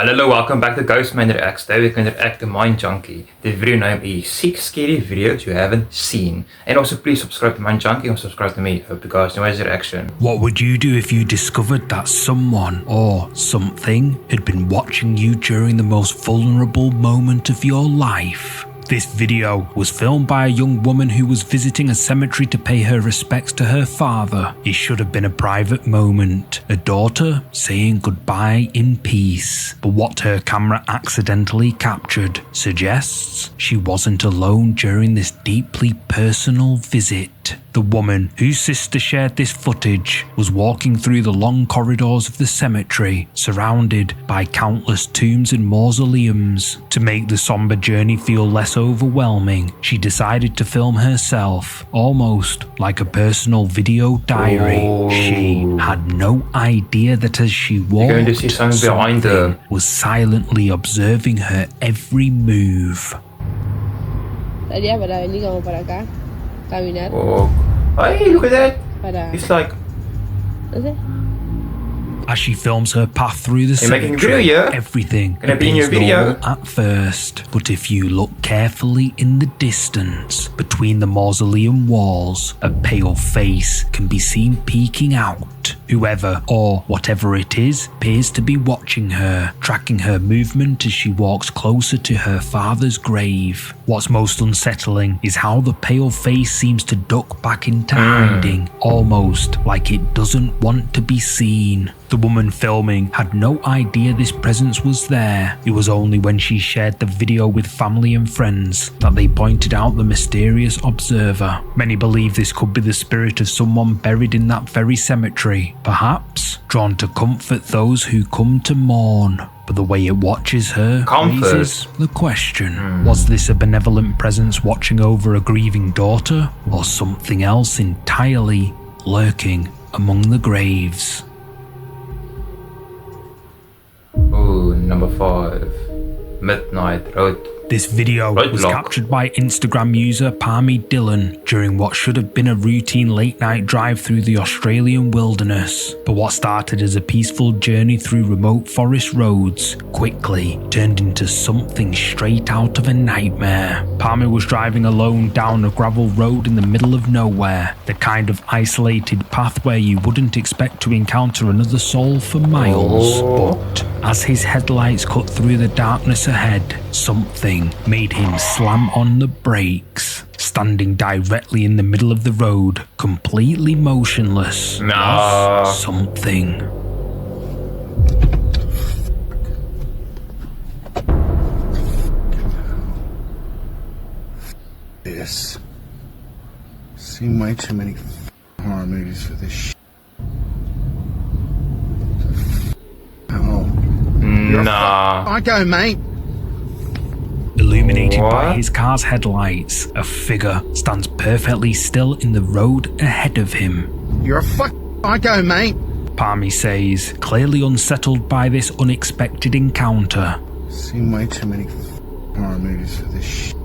Hello, welcome back to GhOstMaiN Reacts. Today we're going to react to Mind Junkie. The video name is 6 scary videos you haven't seen. And also please subscribe to Mind Junkie and subscribe to me. Hope you guys enjoy the reaction. What would you do if you discovered that someone or something had been watching you during the most vulnerable moment of your life? This video was filmed by a young woman who was visiting a cemetery to pay her respects to her father. It should have been a private moment, a daughter saying goodbye in peace. But what her camera accidentally captured suggests she wasn't alone during this deeply personal visit. The woman whose sister shared this footage was walking through the long corridors of the cemetery, surrounded by countless tombs and mausoleums. To make the somber journey feel less overwhelming, she decided to film herself, almost like a personal video diary. She had no idea that as she walked, going to see something behind her was silently observing her every move. Tadi para ini kamu para acá, caminar. Oh, hey, look at that. Para. It's like... No sé. As she films her path through the making a cemetery, video, yeah? everything Gonna be in your appears video. normal at first, but if you look carefully in the distance between the mausoleum walls, a pale face can be seen peeking out. Whoever or whatever it is appears to be watching her, tracking her movement as she walks closer to her father's grave. What's most unsettling is how the pale face seems to duck back into hiding, almost like it doesn't want to be seen. The woman filming had no idea this presence was there. It was only when she shared the video with family and friends that they pointed out the mysterious observer. Many believe this could be the spirit of someone buried in that very cemetery, perhaps drawn to comfort those who come to mourn. But the way it watches her raises the question, was this a benevolent presence watching over a grieving daughter, or something else entirely lurking among the graves? Oh, number 5. Midnight Road. This video was captured by Instagram user Palmy Dillon during what should have been a routine late-night drive through the Australian wilderness. But what started as a peaceful journey through remote forest roads quickly turned into something straight out of a nightmare. Palmy was driving alone down a gravel road in the middle of nowhere, the kind of isolated path where you wouldn't expect to encounter another soul for miles. But as his headlights cut through the darkness ahead, something made him slam on the brakes. Standing directly in the middle of the road, completely motionless, was something. This. Seen way too many horror movies for this shit. Nah. I go, mate. Illuminated by his car's headlights, a figure stands perfectly still in the road ahead of him. You're a I go, mate. Palmy says, clearly unsettled by this unexpected encounter. Seen way too many horror movies for this shit.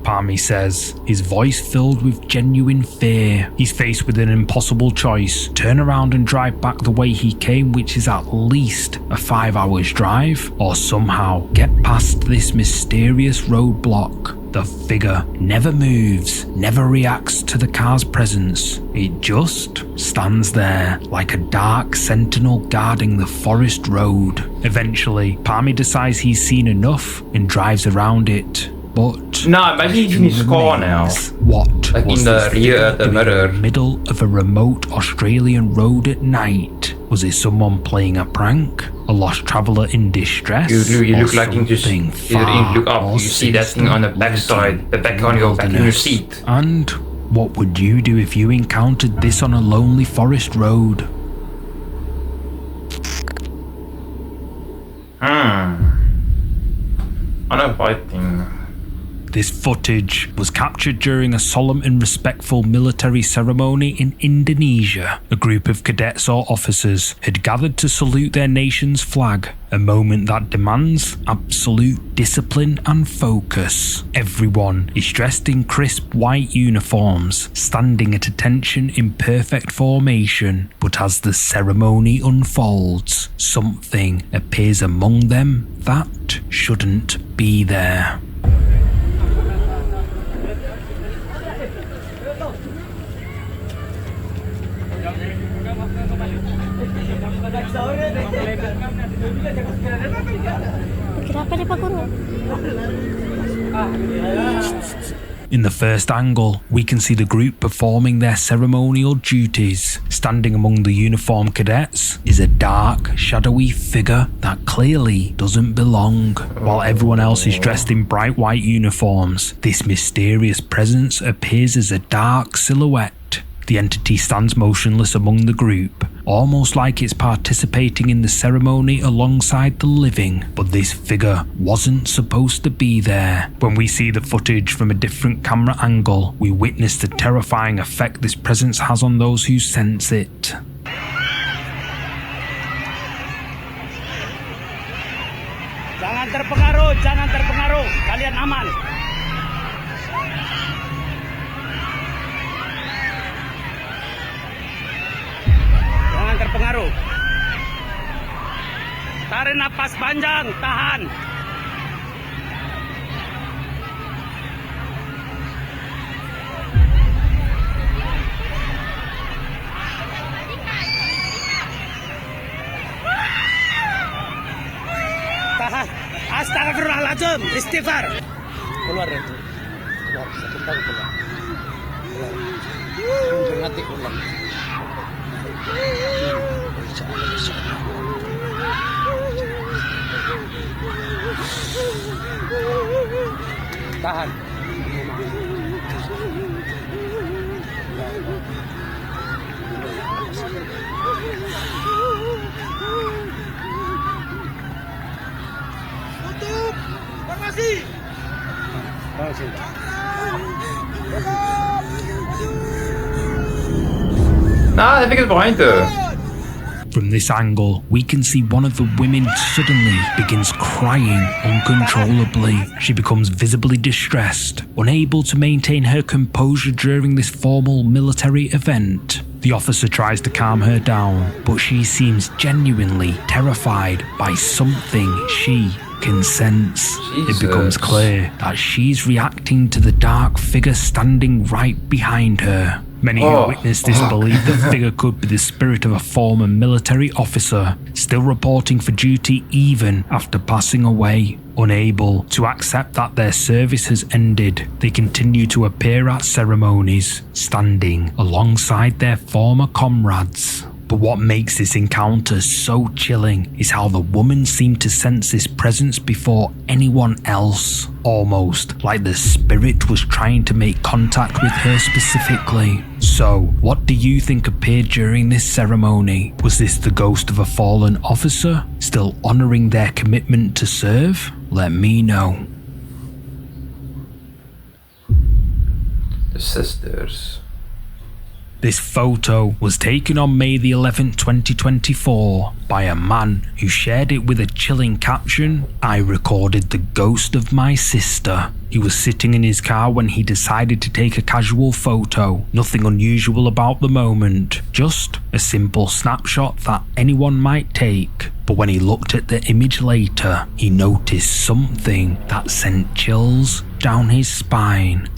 Palmy says, his voice filled with genuine fear. He's faced with an impossible choice: turn around and drive back the way he came, which is at least a 5 hours drive, or somehow get past this mysterious roadblock. The figure never moves, never reacts to the car's presence. It just stands there like a dark sentinel guarding the forest road. Eventually, Palmy decides he's seen enough and drives around it. But nah, imagine he's in his car now. What like was in the this rear, the mirror. in the middle of a remote Australian road at night? Was it someone playing a prank? A lost traveller in distress? You look like you just far look up. more You see that thing on the back side, the back on your back in your seat. And what would you do if you encountered this on a lonely forest road? Uninviting. This footage was captured during a solemn and respectful military ceremony in Indonesia. A group of cadets or officers had gathered to salute their nation's flag, a moment that demands absolute discipline and focus. Everyone is dressed in crisp white uniforms, standing at attention in perfect formation, but as the ceremony unfolds, something appears among them that shouldn't be there. In the first angle, we can see the group performing their ceremonial duties. Standing among the uniformed cadets is a dark, shadowy figure that clearly doesn't belong. While everyone else is dressed in bright white uniforms, this mysterious presence appears as a dark silhouette. The entity stands motionless among the group, almost like it's participating in the ceremony alongside the living, but this figure wasn't supposed to be there. When we see the footage from a different camera angle, we witness the terrifying effect this presence has on those who sense it. Jangan terpengaruh, kalian aman. Terpengaruh. Tarik napas panjang, tahan. Tahan. Astagfirullahaladzim, istighfar. Keluar itu. Keluar, sebentar keluar. Hati ulang. Tahan. Tutup. Formasi. Nah, jag fick ett bra inte. From this angle, we can see one of the women suddenly begins crying uncontrollably. She becomes visibly distressed, unable to maintain her composure during this formal military event. The officer tries to calm her down, but she seems genuinely terrified by something she can sense. Jesus. It becomes clear that she's reacting to the dark figure standing right behind her. Many who witnessed this believe the figure could be the spirit of a former military officer, still reporting for duty even after passing away. Unable to accept that their service has ended, they continue to appear at ceremonies, standing alongside their former comrades. But what makes this encounter so chilling is how the woman seemed to sense this presence before anyone else, almost like the spirit was trying to make contact with her specifically. So, what do you think appeared during this ceremony? Was this the ghost of a fallen officer, still honouring their commitment to serve? Let me know. The sisters. This photo was taken on May the 11th, 2024 by a man who shared it with a chilling caption, "I recorded the ghost of my sister." He was sitting in his car when he decided to take a casual photo. Nothing unusual about the moment, just a simple snapshot that anyone might take. But when he looked at the image later, he noticed something that sent chills down his spine.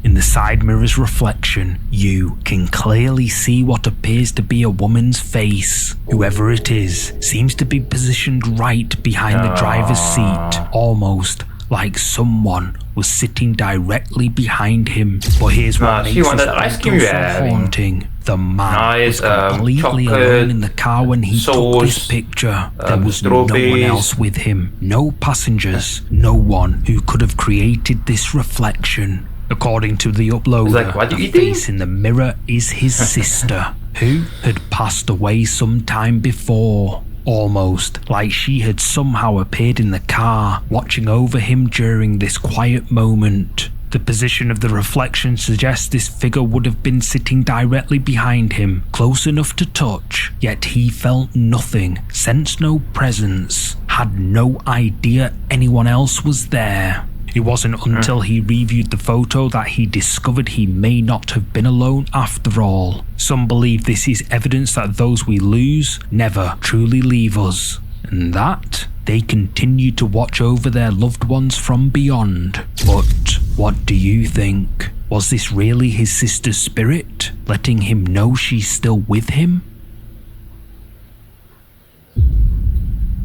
In the side mirror's reflection, you can clearly see what appears to be a woman's face. Whoever it is seems to be positioned right behind the driver's seat, almost like someone was sitting directly behind him. But here's what makes this photo so haunting. The man was completely alone in the car when he took this picture. There was no one else with him, no passengers, no one who could have created this reflection. According to the uploader, the face in the mirror is his sister, who had passed away some time before. almost like she had somehow appeared in the car, watching over him during this quiet moment. The position of the reflection suggests this figure would have been sitting directly behind him, close enough to touch, yet he felt nothing, sensed no presence, had no idea anyone else was there. It wasn't until he reviewed the photo that he discovered he may not have been alone after all. Some believe this is evidence that those we lose never truly leave us, and that they continue to watch over their loved ones from beyond. But what do you think? Was this really his sister's spirit, letting him know she's still with him?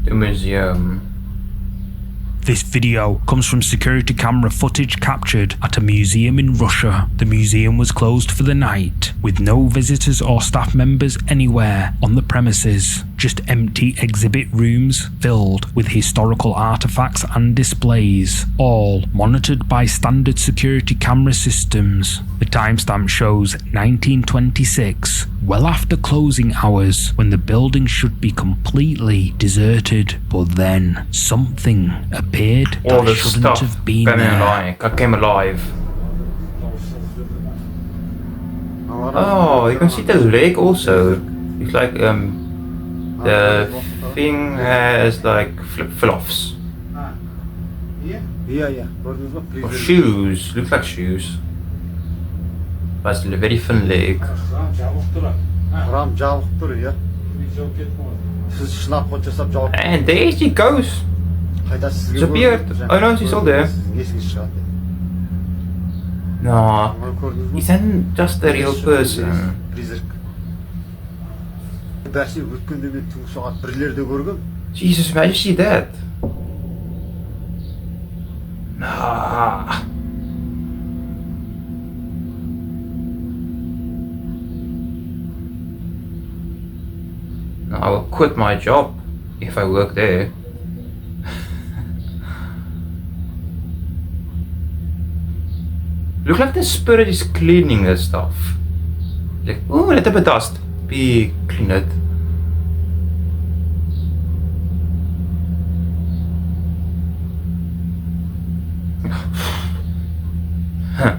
The museum. This video comes from security camera footage captured at a museum in Russia. The museum was closed for the night, with no visitors or staff members anywhere on the premises. Just empty exhibit rooms filled with historical artifacts and displays, all monitored by standard security camera systems. The timestamp shows 1926, well after closing hours, when the building should be completely deserted. But then something appeared All that the shouldn't stuff have been came there. alive. Oh, you can see the leg also. It's like the thing has like flip-flops. Yeah. Or shoes. Looks like shoes. But it's a very thin leg. And there she goes. Disappeared. Oh no, she's still there. No, isn't just a real person. Jesus, imagine she dead. Nah. No, I will quit my job if I work there. Look like the spirit is cleaning the stuff. Like, oh, a little bit of dust. Be clean it. Huh.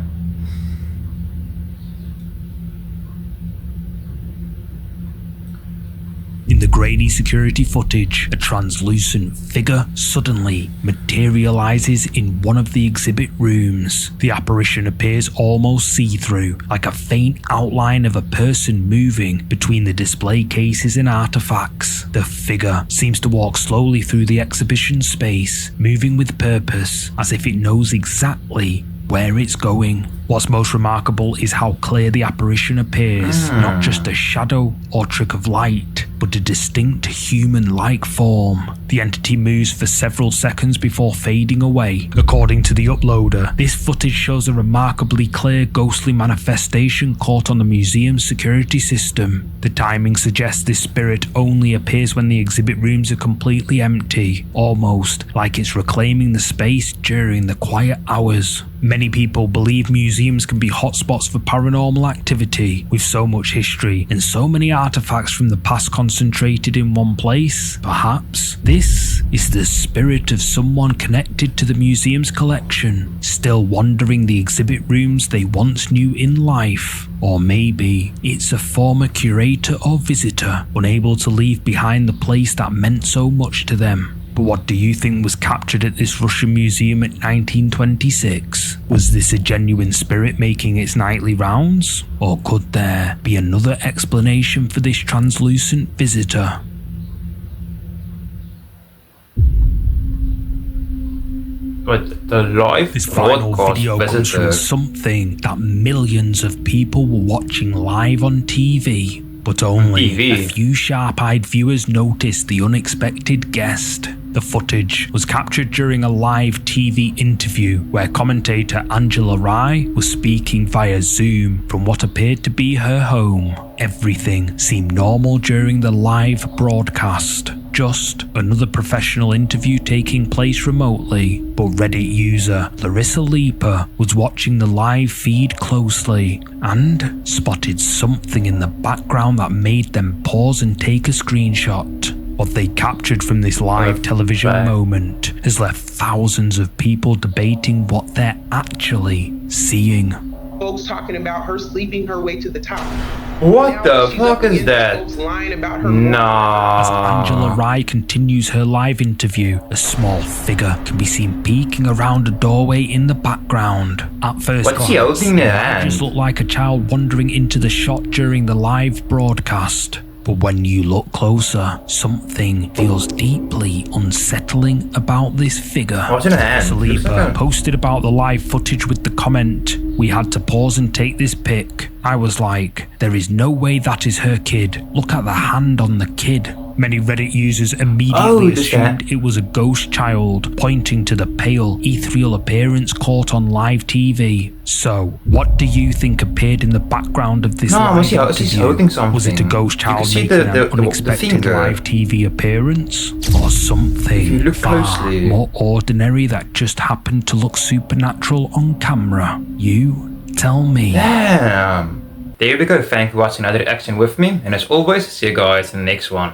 In the grainy security footage, a translucent figure suddenly materializes in one of the exhibit rooms. The apparition appears almost see-through, like a faint outline of a person moving between the display cases and artifacts. The figure seems to walk slowly through the exhibition space, moving with purpose, as if it knows exactly where it's going. What's most remarkable is how clear the apparition appears, not just a shadow or trick of light, but a distinct human-like form. The entity moves for several seconds before fading away. According to the uploader, this footage shows a remarkably clear ghostly manifestation caught on the museum's security system. The timing suggests this spirit only appears when the exhibit rooms are completely empty, almost like it's reclaiming the space during the quiet hours. Many people believe museums can be hotspots for paranormal activity. With so much history and so many artifacts from the past concentrated in one place, perhaps this is the spirit of someone connected to the museum's collection, still wandering the exhibit rooms they once knew in life. Or maybe it's a former curator or visitor, unable to leave behind the place that meant so much to them. But what do you think was captured at this Russian museum in 1926? Was this a genuine spirit making its nightly rounds? Or could there be another explanation for this translucent visitor? But the live This final broadcast video comes from visitor. something that millions of people were watching live on TV, but only a few sharp-eyed viewers noticed the unexpected guest. The footage was captured during a live TV interview where commentator Angela Rye was speaking via Zoom from what appeared to be her home. Everything seemed normal during the live broadcast. Just another professional interview taking place remotely, but Reddit user Larissa Leaper was watching the live feed closely and spotted something in the background that made them pause and take a screenshot. What they captured from this live television moment has left thousands of people debating what they're actually seeing. Folks talking about her sleeping her way to the top. What the fuck is that? Folks lying about her. As Nah. Angela Rye continues her live interview, a small figure can be seen peeking around a doorway in the background. At first What's he glance, holding in it their hand? just looked like a child wandering into the shot during the live broadcast. But when you look closer, something feels deeply unsettling about this figure. What's in her hand? Looks Saliba like a- posted about the live footage with the comment, "We had to pause and take this pic." I was like, there is no way that is her kid. Look at the hand on the kid. Many Reddit users immediately assumed it was a ghost child, pointing to the pale, ethereal appearance caught on live TV. So, what do you think appeared in the background of this live he's interview? holding something. Was it a ghost You can child see making the an unexpected finger. live TV appearance? Or something If you look far closely. more ordinary that just happened to look supernatural on camera? You tell me. Damn. There we go. Thank you for watching another reaction with me. And as always, see you guys in the next one.